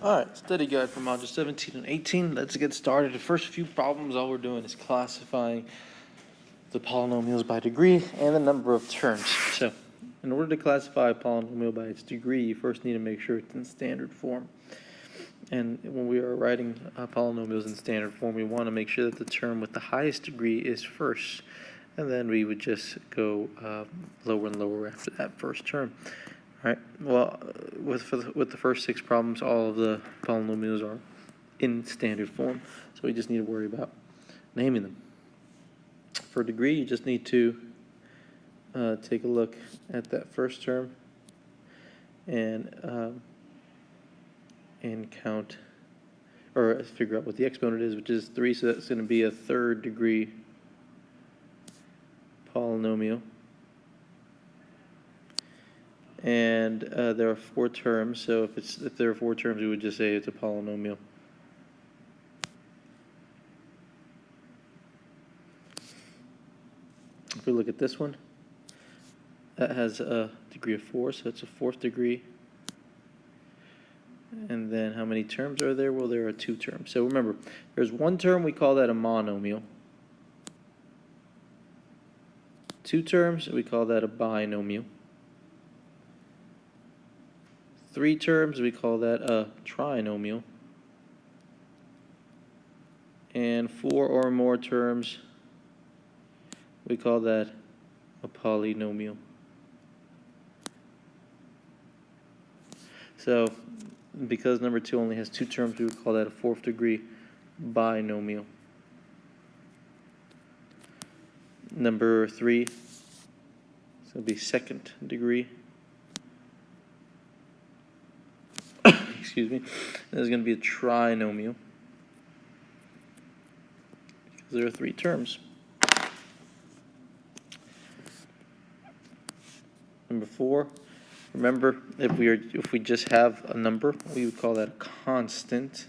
Alright, study guide for module 17 and 18. Let's get started. The first few problems, all we're doing is classifying the polynomials by degree and the number of terms. So, in order to classify a polynomial by its degree, you first need to make sure it's in standard form. And when we are writing polynomials in standard form, we want to make sure that the term with the highest degree is first. And then we would just go lower and lower after that first term. All right. Well, with the first 6 problems, all of the polynomials are in standard form, so we just need to worry about naming them. For degree, you just need to take a look at that first term and count or figure out what the exponent is, which is 3. So that's going to be a third degree polynomial. And there are 4 terms, so if there are 4 terms, we would just say it's a polynomial. If we look at this one, that has a degree of 4, so it's a 4th degree. And then how many terms are there? Well, there are 2 terms. So remember, there's 1 term, we call that a monomial. 2 terms, we call that a binomial. 3 terms, we call that a trinomial. And 4 or more terms, we call that a polynomial. So, because number 2 only has 2 terms, we would call that a 4th degree binomial. Number 3, so it'll be 2nd degree. Excuse me. This is going to be a trinomial because there are 3 terms. Number 4, remember if we just have a number, we would call that a constant,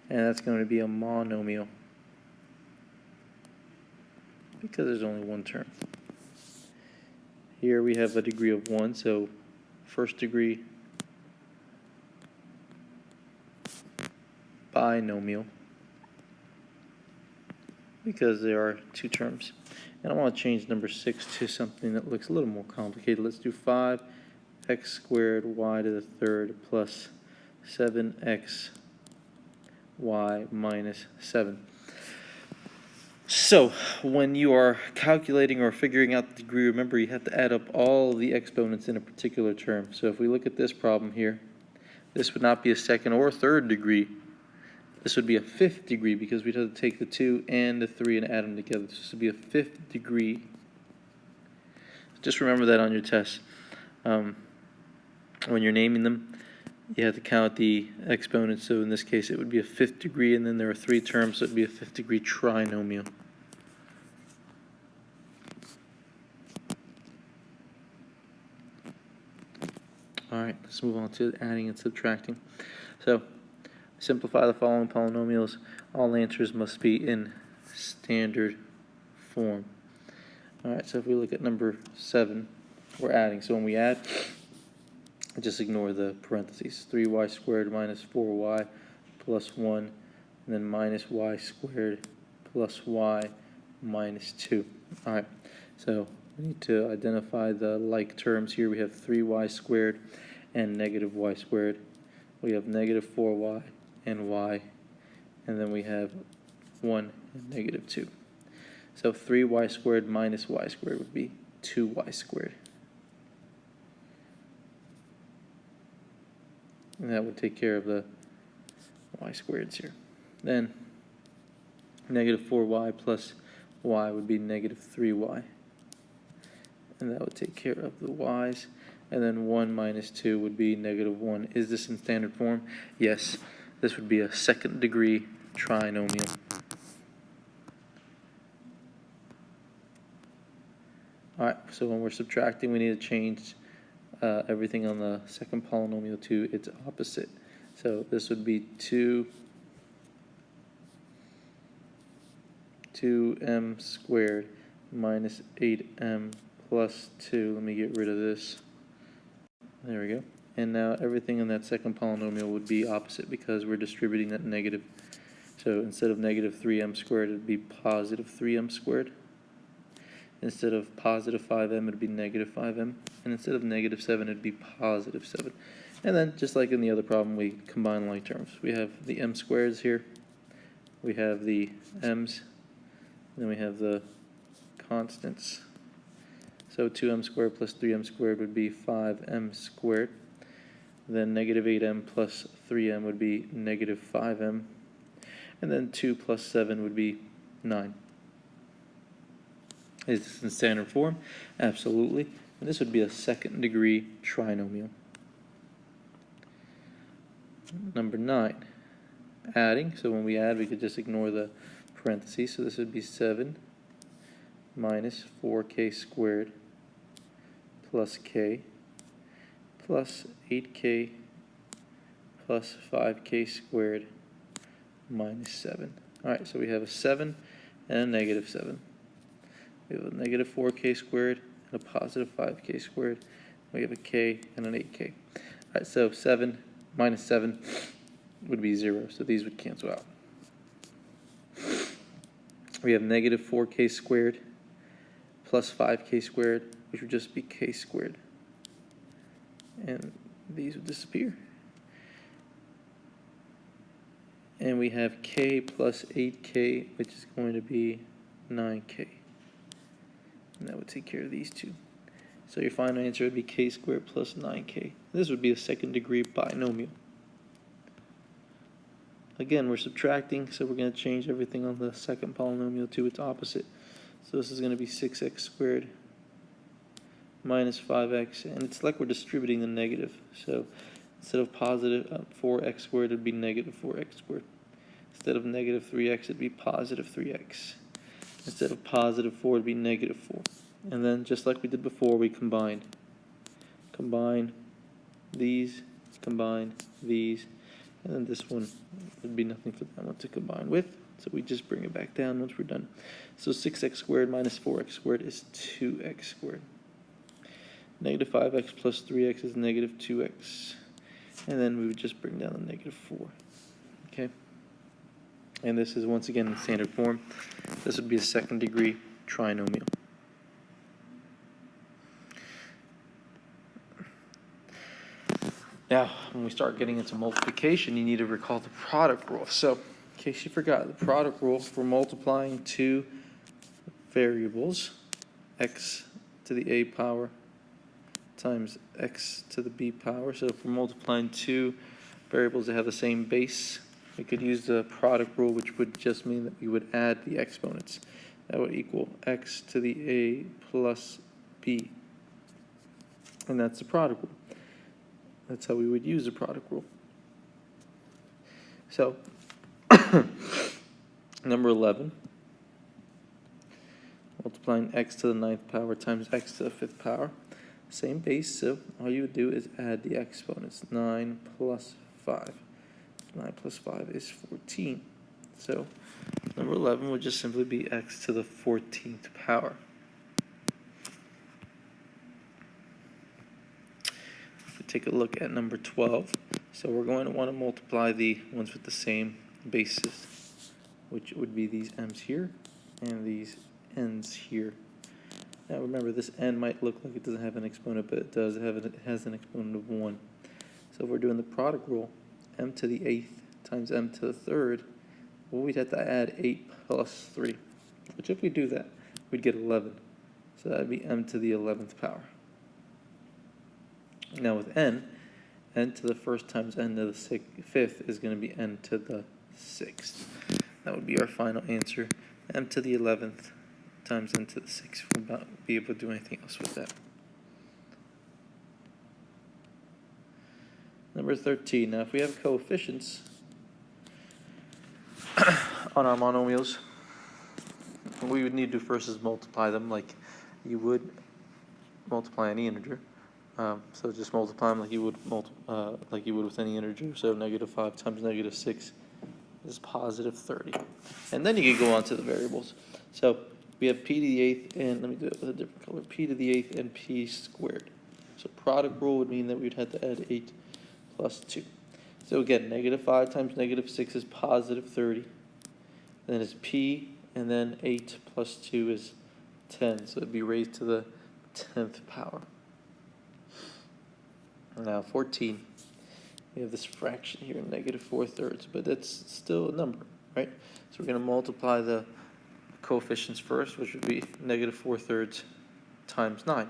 and that's going to be a monomial because there's only 1 term. Here we have a degree of 1, so 1st degree binomial because there are 2 terms. And I want to change number 6 to something that looks a little more complicated. Let's do 5x squared y to the 3rd plus 7x y minus 7. So, when you are calculating or figuring out the degree, remember you have to add up all the exponents in a particular term. So if we look at this problem here, this would not be a 2nd or 3rd degree. This would be a 5th degree because we'd have to take the 2 and the 3 and add them together. So this would be a 5th degree. Just remember that on your test. When you're naming them, you have to count the exponents. So in this case, it would be a 5th degree, and then there are 3 terms, so it would be a 5th degree trinomial. All right, let's move on to adding and subtracting. So, simplify the following polynomials. All answers must be in standard form. All right, so if we look at number 7, we're adding. So when we add, just ignore the parentheses. 3y squared minus 4y plus 1, and then minus y squared plus y minus 2. All right, so we need to identify the like terms here. We have 3y squared and negative y squared. We have negative 4y and y, and then we have 1 and negative 2. So 3y squared minus y squared would be 2y squared. And that would take care of the y squareds here. Then negative 4y plus y would be negative 3y. And that would take care of the y's. And then 1 minus 2 would be negative 1. Is this in standard form? Yes. This would be a 2nd degree trinomial. Alright, so when we're subtracting, we need to change everything on the second polynomial to its opposite. So this would be 2m squared minus 8m plus 2. Let me get rid of this. There we go. And now everything in that second polynomial would be opposite because we're distributing that negative. So instead of negative 3m squared, it would be positive 3m squared. Instead of positive 5m, it would be negative 5m. And instead of negative 7, it would be positive 7. And then, just like in the other problem, we combine like terms. We have the m squareds here. We have the m's. Then we have the constants. So 2m squared plus 3m squared would be 5m squared. Then negative 8m plus 3m would be negative 5m. And then 2 plus 7 would be 9. Is this in standard form? Absolutely. And this would be a second degree trinomial. Number 9. Adding. So when we add, we could just ignore the parentheses. So this would be 7 minus 4k squared plus k plus 8k plus 5k squared minus 7. Alright, so we have a 7 and a negative 7. We have a negative 4k squared and a positive 5k squared. We have a k and an 8k. Alright, so 7 minus 7 would be 0, so these would cancel out. We have negative 4k squared plus 5k squared, which would just be k squared. And these would disappear. And we have k plus 8k, which is going to be 9k. And that would take care of these two. So your final answer would be k squared plus 9k. This would be a second degree binomial. Again, we're subtracting, so we're going to change everything on the second polynomial to its opposite. So this is going to be 6x squared minus 5x, and it's like we're distributing the negative. So instead of positive 4x squared, it would be negative 4x squared. Instead of negative 3x, it would be positive 3x. Instead of positive 4, it would be negative 4. And then, just like we did before, we combine these, and then this one would be nothing for that one to combine with. So we just bring it back down once we're done. So 6x squared minus 4x squared is 2x squared. Negative 5x plus 3x is negative 2x. And then we would just bring down the negative 4. Okay? And this is once again in standard form. This would be a second degree trinomial. Now, when we start getting into multiplication, you need to recall the product rule. So, in case you forgot, the product rule for multiplying two variables, x to the a power times x to the b power. So if we're multiplying two variables that have the same base, we could use the product rule, which would just mean that we would add the exponents. That would equal x to the a plus b. And that's the product rule. That's how we would use the product rule. So, number 11, multiplying x to the 9th power times x to the 5th power. Same base, so all you would do is add the exponents. 9 plus 5. 9 plus 5 is 14. So, number 11 would just simply be x to the 14th power. Take a look at number 12. So we're going to want to multiply the ones with the same basis, which would be these m's here and these n's here. Now remember, this n might look like it doesn't have an exponent, but it does have it has an exponent of 1. So if we're doing the product rule, m to the 8th times m to the 3rd, well, we'd have to add 8 plus 3, which if we do that, we'd get 11. So that would be m to the 11th power. Now with n to the 1st times n to the 5th is going to be n to the 6th. That would be our final answer. M to the 11th times n to the 6th. We'll not be able to do anything else with that. Number 13. Now if we have coefficients on our monomials, what we would need to do first is multiply them like you would multiply any integer. So just multiply them like you would with any integer. So negative 5 times negative 6 is positive 30. And then you can go on to the variables. So we have p to the 8th, and let me do it with a different color, p to the 8th and p squared. So product rule would mean that we'd have to add 8 plus 2. So again, negative 5 times negative 6 is positive 30. Then it's p, and then 8 plus 2 is 10. So it'd be raised to the 10th power. Now 14. We have this fraction here, negative 4/3, but that's still a number, right? So we're going to multiply the coefficients first, which would be negative 4/3 times 9.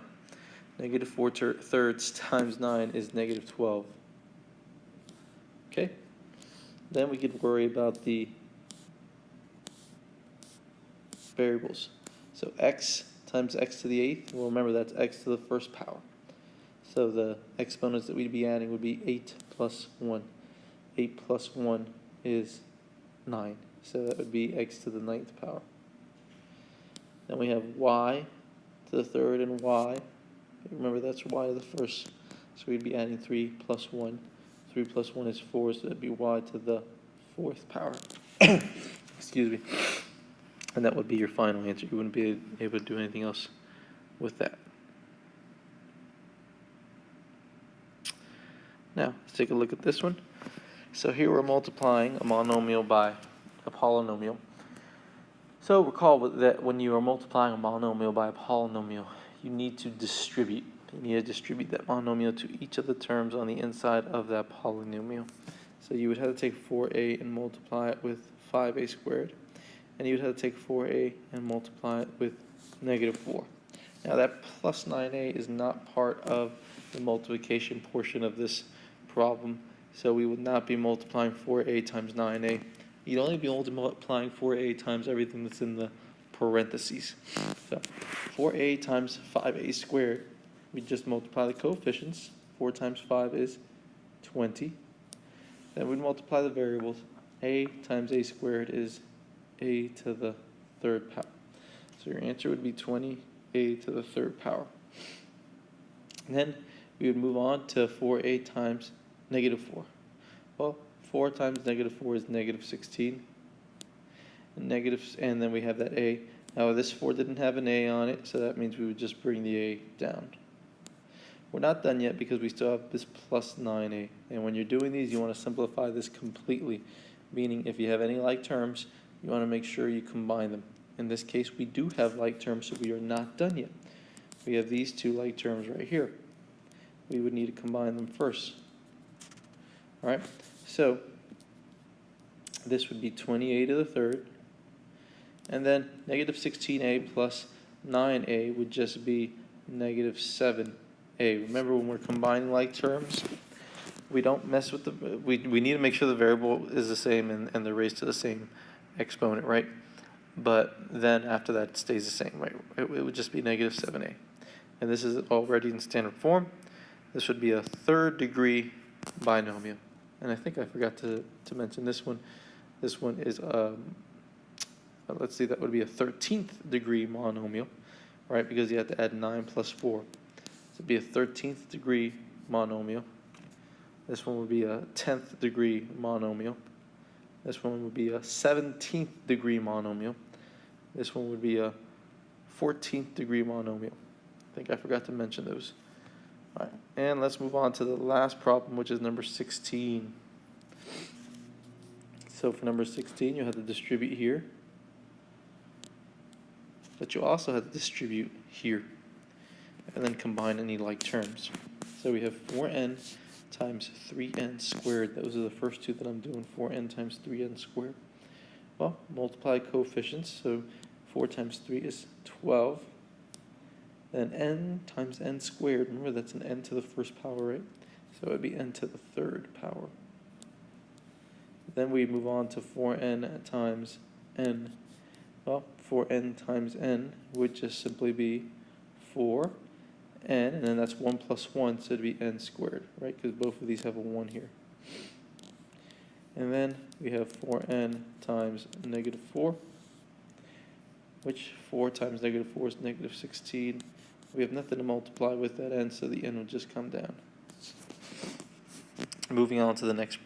Negative 4/3 times 9 is negative 12. Okay? Then we could worry about the variables. So x times x to the 8th, well, remember that's x to the first power. So the exponents that we'd be adding would be 8 plus 1. 8 plus 1 is 9. So that would be x to the 9th power. Then we have y to the 3rd and y. Remember that's y to the first. So we'd be adding 3 plus 1. 3 plus 1 is 4, so that'd be y to the 4th power. Excuse me. And that would be your final answer. You wouldn't be able to do anything else with that. Now, let's take a look at this one. So here we're multiplying a monomial by a polynomial. So recall that when you are multiplying a monomial by a polynomial, you need to distribute. You need to distribute that monomial to each of the terms on the inside of that polynomial. So you would have to take 4a and multiply it with 5a squared. And you would have to take 4a and multiply it with negative 4. Now that plus 9a is not part of the multiplication portion of this problem, so we would not be multiplying 4a times 9a. You'd only be multiplying 4a times everything that's in the parentheses. So 4a times 5a squared, we just multiply the coefficients. 4 times 5 is 20. Then we'd multiply the variables. A times a squared is a to the 3rd power. So your answer would be 20a to the 3rd power. And then we would move on to 4a times negative 4. Well, 4 times negative 4 is negative 16. And then we have that a. Now this 4 didn't have an a on it, so that means we would just bring the a down. We're not done yet because we still have this plus 9a. And when you're doing these, you want to simplify this completely, meaning if you have any like terms, you want to make sure you combine them. In this case, we do have like terms, so we are not done yet. We have these two like terms right here. We would need to combine them first. All right, so this would be 20a to the 3rd, and then negative 16a plus 9a would just be negative 7a. Remember, when we're combining like terms, we don't mess with the, we need to make sure the variable is the same and they're raised to the same exponent, right? But then after that, it stays the same, right? It would just be negative 7a. And this is already in standard form. This would be a 3rd degree binomial. And I think I forgot to mention this one. This one is, let's see, that would be a 13th degree monomial, right? Because you have to add 9 plus 4. So it'd be a 13th degree monomial. This one would be a 10th degree monomial. This one would be a 17th degree monomial. This one would be a 14th degree monomial. I think I forgot to mention those. All right, and let's move on to the last problem, which is number 16. So for number 16, you have to distribute here, but you also have to distribute here, and then combine any like terms. So we have 4n times 3n squared. Those are the first two that I'm doing, 4n times 3n squared. Well, multiply coefficients, so 4 times 3 is 12. Then n times n squared, remember that's an n to the 1st power, right? So it would be n to the 3rd power. Then we move on to 4n times n. Well, 4n times n would just simply be 4n, and then that's 1 plus 1, so it'd be n squared, right? Because both of these have a 1 here. And then we have 4n times negative 4, which 4 times negative 4 is negative 16. We have nothing to multiply with that n, so the n will just come down. Moving on to the next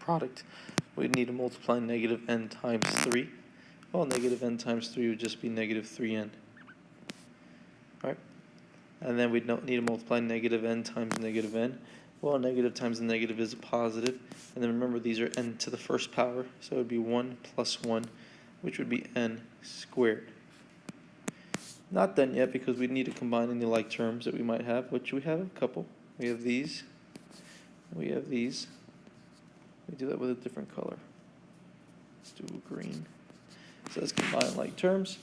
product, we need to multiply negative n times 3. Well, negative n times 3 would just be negative 3n. All right. And then we'd need to multiply negative n times negative n. Well, negative times a negative is a positive. And then remember, these are n to the first power, so it would be 1 plus 1, which would be n squared. Not done yet, because we need to combine any like terms that we might have, which we have a couple. We have these, we have these. We do that with a different color. Let's do green. So let's combine like terms.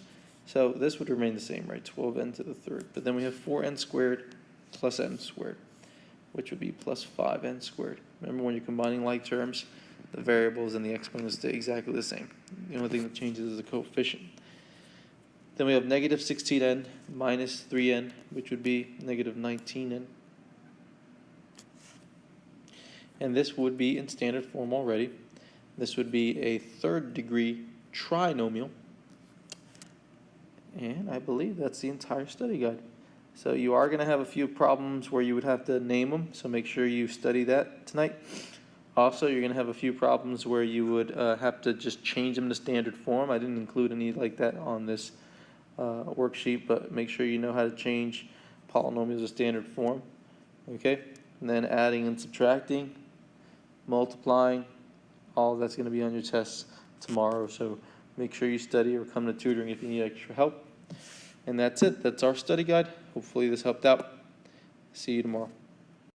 So this would remain the same, right? 12n to the third. But then we have 4n squared plus n squared, which would be plus 5n squared. Remember, when you're combining like terms, the variables and the exponents stay exactly the same. The only thing that changes is the coefficient. Then we have negative 16n minus 3n, which would be negative 19n. And this would be in standard form already. This would be a third degree trinomial. And I believe that's the entire study guide. So you are going to have a few problems where you would have to name them, so make sure you study that tonight. Also, you're going to have a few problems where you would have to just change them to standard form. I didn't include any like that on this worksheet, but make sure you know how to change polynomials to standard form. Okay? And then adding and subtracting, multiplying, all of that's going to be on your tests tomorrow, so make sure you study or come to tutoring if you need extra help. And that's it. That's our study guide. Hopefully this helped out. See you tomorrow.